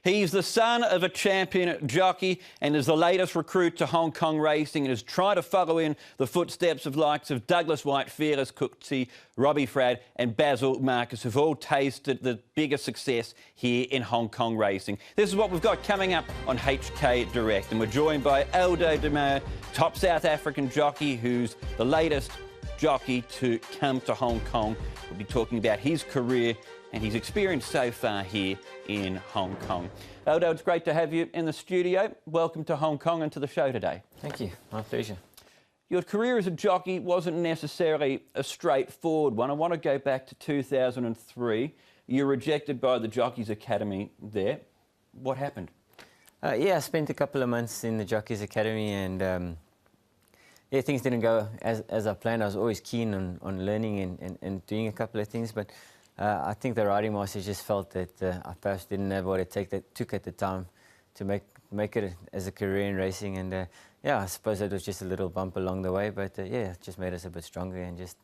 He's the son of a champion jockey and is the latest recruit to Hong Kong racing and is trying to follow in the footsteps of likes of Douglas White, Fearless Cooksie, Robbie Frad and Basil Marcus, who've all tasted the biggest success here in Hong Kong racing. This is what we've got coming up on HK Direct, and we're joined by Aldo Domeyer, top South African jockey, who's the latest jockey to come to Hong Kong. We'll be talking about his career and his experience so far here in Hong Kong. Aldo, it's great to have you in the studio. Welcome to Hong Kong and to the show today. Thank you, my pleasure. Your career as a jockey wasn't necessarily a straightforward one. I want to go back to 2003. You were rejected by the Jockeys Academy there. What happened? Yeah, I spent a couple of months in the Jockeys Academy and yeah, things didn't go as I planned. I was always keen on learning and doing a couple of things, but I think the riding master just felt that I perhaps didn't have what it took at the time to make it as a career in racing. And yeah, I suppose it was just a little bump along the way, but yeah, it just made us a bit stronger and just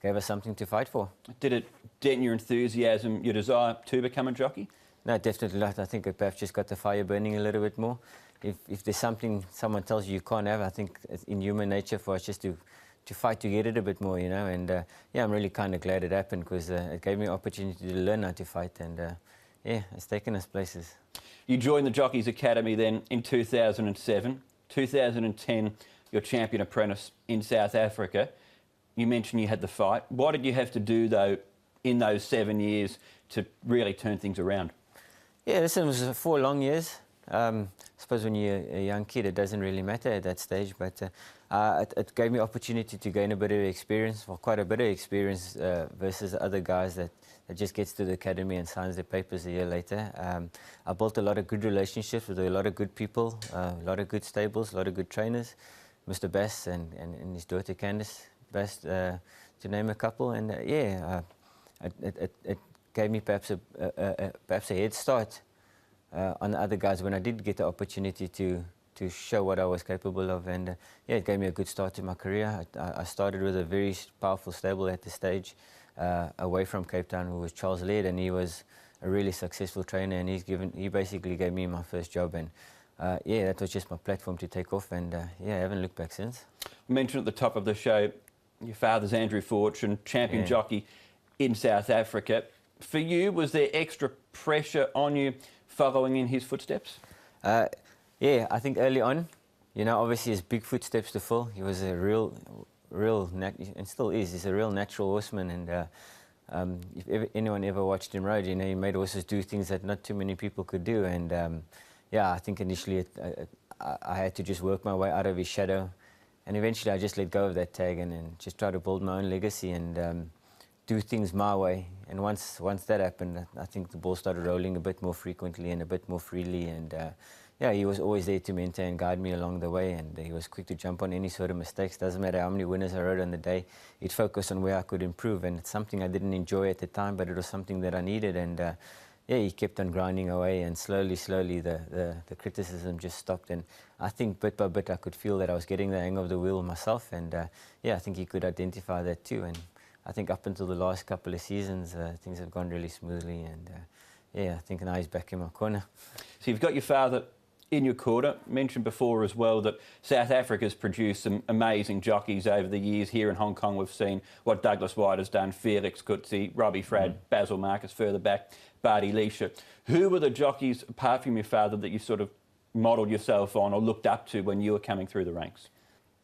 gave us something to fight for. Did it dent your enthusiasm, your desire to become a jockey? No, definitely not. I think it perhaps just got the fire burning a little bit more. If there's something someone tells you can't have, I think it's in human nature for us just to fight to get it a bit more, you know. And yeah, I'm really kind of glad it happened because it gave me an opportunity to learn how to fight, and yeah, it's taken us places. You joined the Jockeys Academy then in 2007. 2010, you're champion apprentice in South Africa. You mentioned you had the fight. What did you have to do, though, in those 7 years to really turn things around? Yeah, listen, it was 4 long years. I suppose when you're a young kid, it doesn't really matter at that stage, but it gave me opportunity to gain a bit of experience, well, quite a bit of experience versus other guys that just gets to the academy and signs their papers a year later. I built a lot of good relationships with a lot of good people, a lot of good stables, a lot of good trainers, Mr. Bass and his daughter Candice Bass, to name a couple, and yeah, it gave me perhaps a head start on the other guys when I did get the opportunity to show what I was capable of, and yeah, it gave me a good start to my career. I started with a very powerful stable at the stage away from Cape Town, who was Charles Laird, and he was a really successful trainer, and he basically gave me my first job, and yeah, that was just my platform to take off, and yeah, I haven't looked back since. I mentioned at the top of the show, your father's Andrew Fortune, champion jockey in South Africa. For you, was there extra pressure on you following in his footsteps? Yeah, I think early on, you know, obviously his big footsteps to fill. He was a real, and still is, he's a real natural horseman. And if anyone ever watched him ride, you know, he made horses do things that not too many people could do. And yeah, I think initially I had to just work my way out of his shadow. And eventually I just let go of that tag and just try to build my own legacy and do things my way. And once that happened, I think the ball started rolling a bit more frequently and a bit more freely. And yeah, he was always there to mentor and guide me along the way. And he was quick to jump on any sort of mistakes. Doesn't matter how many winners I rode on the day. He'd focus on where I could improve. And it's something I didn't enjoy at the time, but it was something that I needed. And yeah, he kept on grinding away. And slowly, the criticism just stopped. And I think bit by bit, I could feel that I was getting the hang of the wheel myself. And yeah, I think he could identify that too. And I think up until the last couple of seasons, things have gone really smoothly, and yeah, I think now he's back in my corner. So you've got your father in your corner. Mentioned before as well that South Africa's produced some amazing jockeys over the years. Here in Hong Kong, we've seen what Douglas White has done, Fearless Cooksie, Robbie Frad, Basil Marcus, further back, Barty Leisha. Who were the jockeys, apart from your father, that you sort of modelled yourself on or looked up to when you were coming through the ranks?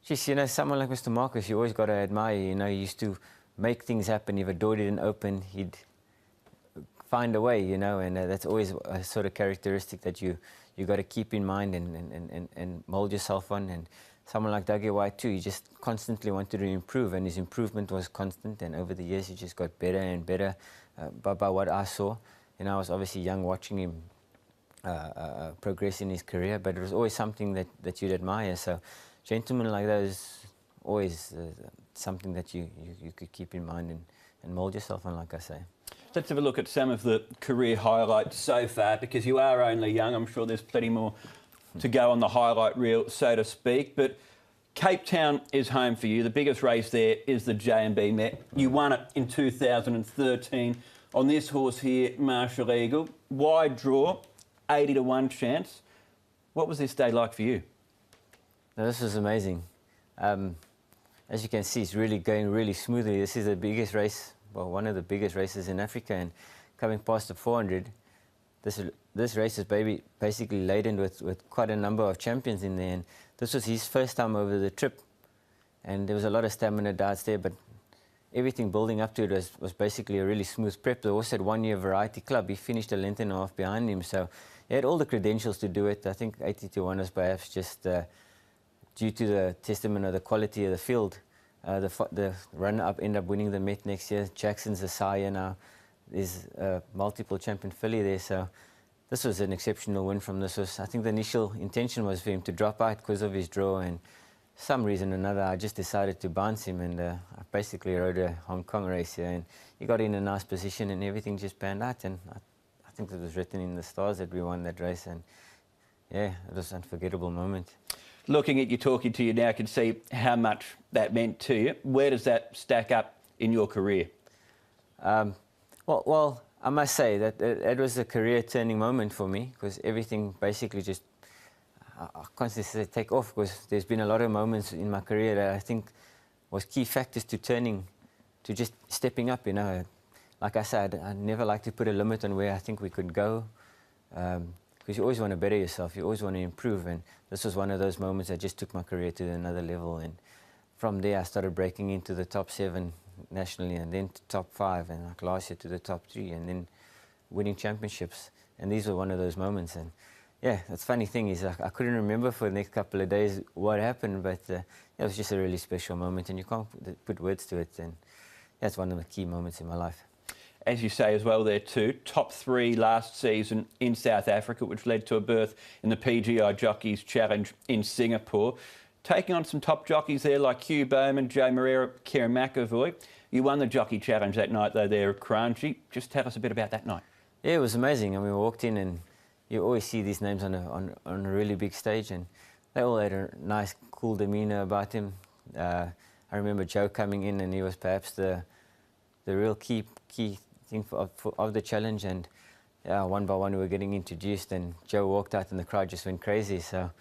Just, you know, someone like Mr. Marcus, you always got to admire. You know, he used to make things happen. If a door didn't open, he'd find a way, you know, and that's always a sort of characteristic that you got to keep in mind and mold yourself on. And someone like Dougie White too, he just constantly wanted to improve, and his improvement was constant, and over the years he just got better and better by what I saw. You know, I was obviously young watching him progress in his career, but it was always something that you'd admire. So gentlemen like those, always something that you could keep in mind and mould yourself on, like I say. Let's have a look at some of the career highlights so far, because you are only young. I'm sure there's plenty more to go on the highlight reel, so to speak. But Cape Town is home for you. The biggest race there is the J&B Met. You won it in 2013 on this horse here, Martial Eagle. Wide draw, 80 to 1 chance. What was this day like for you? No, this was amazing. As you can see, it's really going really smoothly. This is the biggest race, well, one of the biggest races in Africa, and coming past the 400, this race is basically laden with quite a number of champions in there, and this was his first time over the trip, and there was a lot of stamina darts there, but everything building up to it was basically a really smooth prep. The horse had 1 year variety club. He finished a length and a half behind him, so he had all the credentials to do it. I think 80 to 1 was perhaps just due to the testament of the quality of the field. The runner-up ended up winning the Met next year. Jackson's a sire now. There's a multiple champion filly there, so this was an exceptional win from this horse. I think the initial intention was for him to drop out because of his draw, and some reason or another I just decided to bounce him, and I basically rode a Hong Kong race here, and he got in a nice position and everything just panned out, and I think it was written in the stars that we won that race, and yeah, it was an unforgettable moment. Looking at you, talking to you now, I can see how much that meant to you. Where does that stack up in your career? Well, I must say that it was a career-turning moment for me, because everything basically just, I can't say take off, because there's been a lot of moments in my career that I think was key factors to turning, to just stepping up, you know. Like I said, I never like to put a limit on where I think we could go, because you always want to better yourself, you always want to improve, and this was one of those moments that just took my career to another level, and from there I started breaking into the top 7 nationally, and then to top 5, and like last year to the top 3, and then winning championships, and these were one of those moments. And yeah, the funny thing is I couldn't remember for the next couple of days what happened, but it was just a really special moment, and you can't put words to it, and that's one of the key moments in my life. As you say as well there too, top 3 last season in South Africa, which led to a berth in the PGI Jockeys Challenge in Singapore. Taking on some top jockeys there like Hugh Bowman, Joe Moreira, Kieran McAvoy. You won the Jockey Challenge that night though there at Kranji. Just tell us a bit about that night. Yeah, it was amazing. I mean, we walked in and you always see these names on a really big stage, and they all had a nice, cool demeanour about him. I remember Joe coming in, and he was perhaps the real key thing of the challenge, and one by one we were getting introduced, and Joe walked out and the crowd just went crazy. So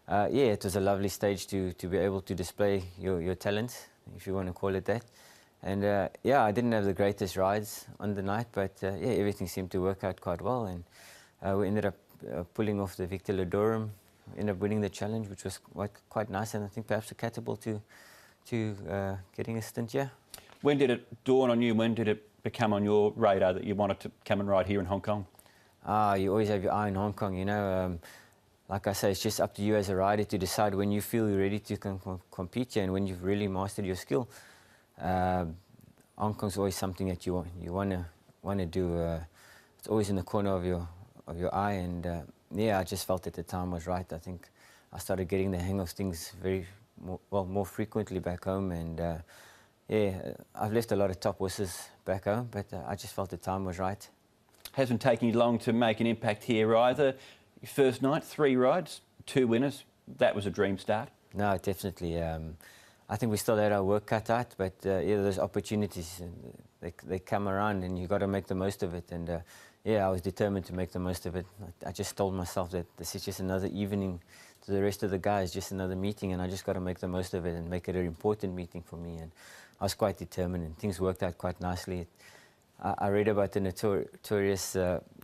yeah, it was a lovely stage to be able to display your talent, if you want to call it that. And yeah, I didn't have the greatest rides on the night, but yeah, everything seemed to work out quite well, and we ended up pulling off the Victor Ladorum, ended up winning the challenge, which was quite nice, and I think perhaps a catapult to getting a stint here. When did it dawn on you? When did it become on your radar that you wanted to come and ride here in Hong Kong? You always have your eye in Hong Kong, you know. Like I say, it's just up to you as a rider to decide when you feel you're ready to compete here and when you've really mastered your skill. Hong Kong's always something that you want to do. It's always in the corner of your eye, and yeah, I just felt that the time was right. I think I started getting the hang of things more frequently back home, and yeah, I've left a lot of top horses back home, but I just felt the time was right. Hasn't taken you long to make an impact here either. Your first night, 3 rides, 2 winners. That was a dream start. No, definitely. I think we still had our work cut out, but yeah, those opportunities, they come around, and you got to make the most of it. And yeah, I was determined to make the most of it. I just told myself that this is just another evening to the rest of the guys, just another meeting, and I just got to make the most of it and make it an important meeting for me. And I was quite determined, and things worked out quite nicely. I read about the notorious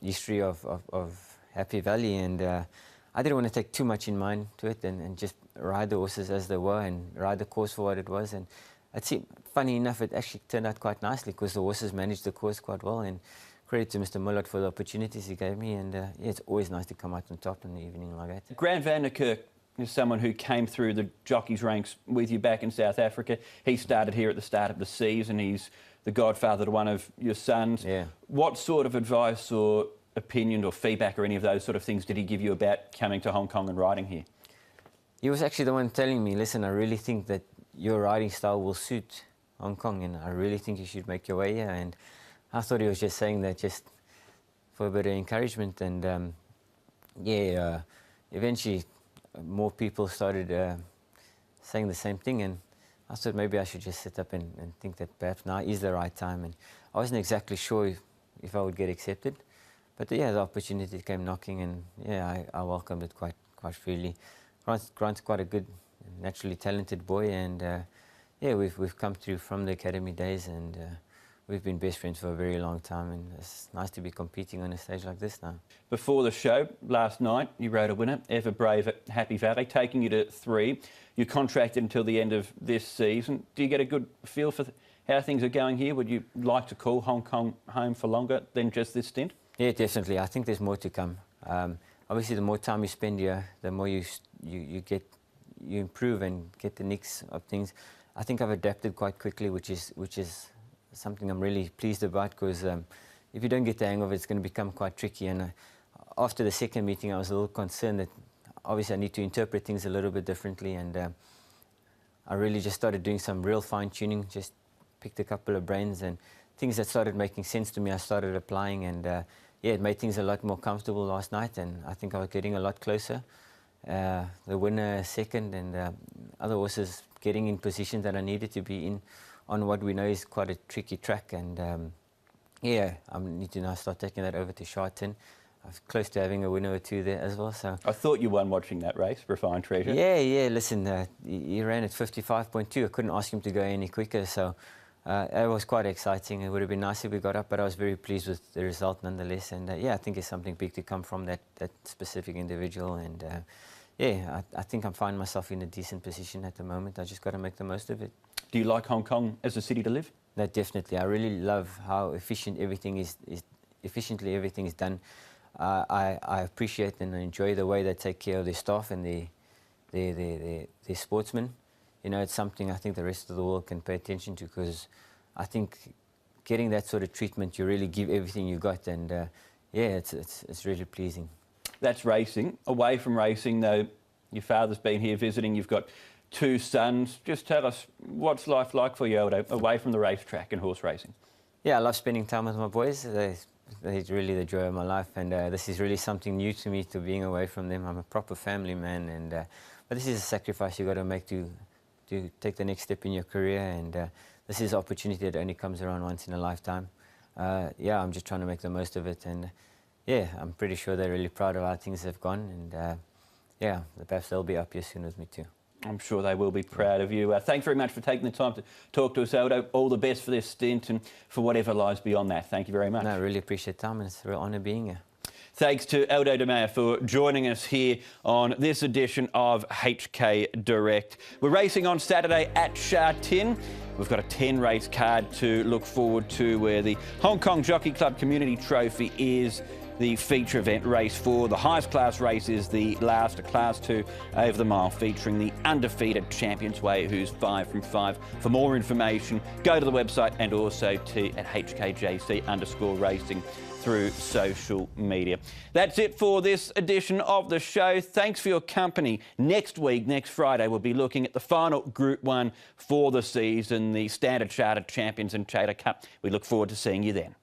history of Happy Valley, and I didn't want to take too much in mind to it, and just ride the horses as they were and ride the course for what it was. And it seemed, funny enough, it actually turned out quite nicely because the horses managed the course quite well, and credit to Mr. Mullard for the opportunities he gave me, and yeah, it's always nice to come out on top in the evening like that. Grant Vandercook is someone who came through the jockeys ranks with you back in South Africa. He started here at the start of the season. He's the godfather to one of your sons. Yeah. What sort of advice or opinion or feedback or any of those sort of things did he give you about coming to Hong Kong and riding here? He was actually the one telling me, listen, I really think that your riding style will suit Hong Kong, and I really think you should make your way here. And I thought he was just saying that just for a bit of encouragement. And yeah, eventually more people started saying the same thing, and I thought maybe I should just sit up and think that perhaps now is the right time. And I wasn't exactly sure if I would get accepted, But yeah, the opportunity came knocking, and yeah, I welcomed it quite freely. Grant's quite a good, naturally talented boy, and yeah, we've come through from the academy days, and we've been best friends for a very long time, and it's nice to be competing on a stage like this now. Before the show last night, you rode a winner, Ever Brave at Happy Valley, taking you to 3. You're contracted until the end of this season. Do you get a good feel for how things are going here? Would you like to call Hong Kong home for longer than just this stint? Yeah, definitely. I think there's more to come. Obviously, the more time you spend here, the more you improve and get the nicks of things. I think I've adapted quite quickly, which is something I'm really pleased about, because if you don't get the hang of it, it's going to become quite tricky. And after the second meeting, I was a little concerned that obviously I need to interpret things a little bit differently, and I really just started doing some real fine-tuning, just picked a couple of brains, and things that started making sense to me I started applying, and yeah, it made things a lot more comfortable last night, and I think I was getting a lot closer. The winner second, and other horses getting in position that I needed to be in on what we know is quite a tricky track, and yeah, I need to now start taking that over to Sharton. I was close to having a winner or two there as well. So I thought you won watching that race, Refined Treasure. Yeah. Listen, he ran at 55.2. I couldn't ask him to go any quicker, so it was quite exciting. It would have been nice if we got up, but I was very pleased with the result nonetheless. And yeah, I think there's something big to come from that specific individual. And yeah, I think I'm finding myself in a decent position at the moment. I just got to make the most of it. Do you like Hong Kong as a city to live? No, definitely. I really love how efficiently everything is done. I appreciate and enjoy the way they take care of their staff and their sportsmen. You know, it's something I think the rest of the world can pay attention to, because I think getting that sort of treatment, you really give everything you got, and yeah, it's really pleasing. That's racing. Away from racing, though, your father's been here visiting. You've got 2 sons. Just tell us, what's life like for you, Aldo, away from the racetrack and horse racing? Yeah, I love spending time with my boys. They're really the joy of my life, and this is really something new to me, to being away from them. I'm a proper family man, and but this is a sacrifice you got to make to take the next step in your career, and this is an opportunity that only comes around once in a lifetime. Yeah, I'm just trying to make the most of it, and yeah, I'm pretty sure they're really proud of how things have gone, and yeah, perhaps they'll be up here soon with me too. I'm sure they will be proud of you. Thanks very much for taking the time to talk to us, Aldo. All the best for this stint and for whatever lies beyond that. Thank you very much. No, I really appreciate the time, and it's a real honour being here. Thanks to Aldo Domeyer for joining us here on this edition of HK Direct. We're racing on Saturday at Sha Tin. We've got a 10-race card to look forward to, where the Hong Kong Jockey Club Community Trophy is the feature event, race 4. The highest class race is the last, a class 2 over the mile, featuring the undefeated Champions Way, who's 5 from 5. For more information, go to the website, and also at HKJC_racing through social media. That's it for this edition of the show. Thanks for your company. Next week, next Friday, we'll be looking at the final Group 1 for the season, the Standard Chartered Champions and Chater Cup. We look forward to seeing you then.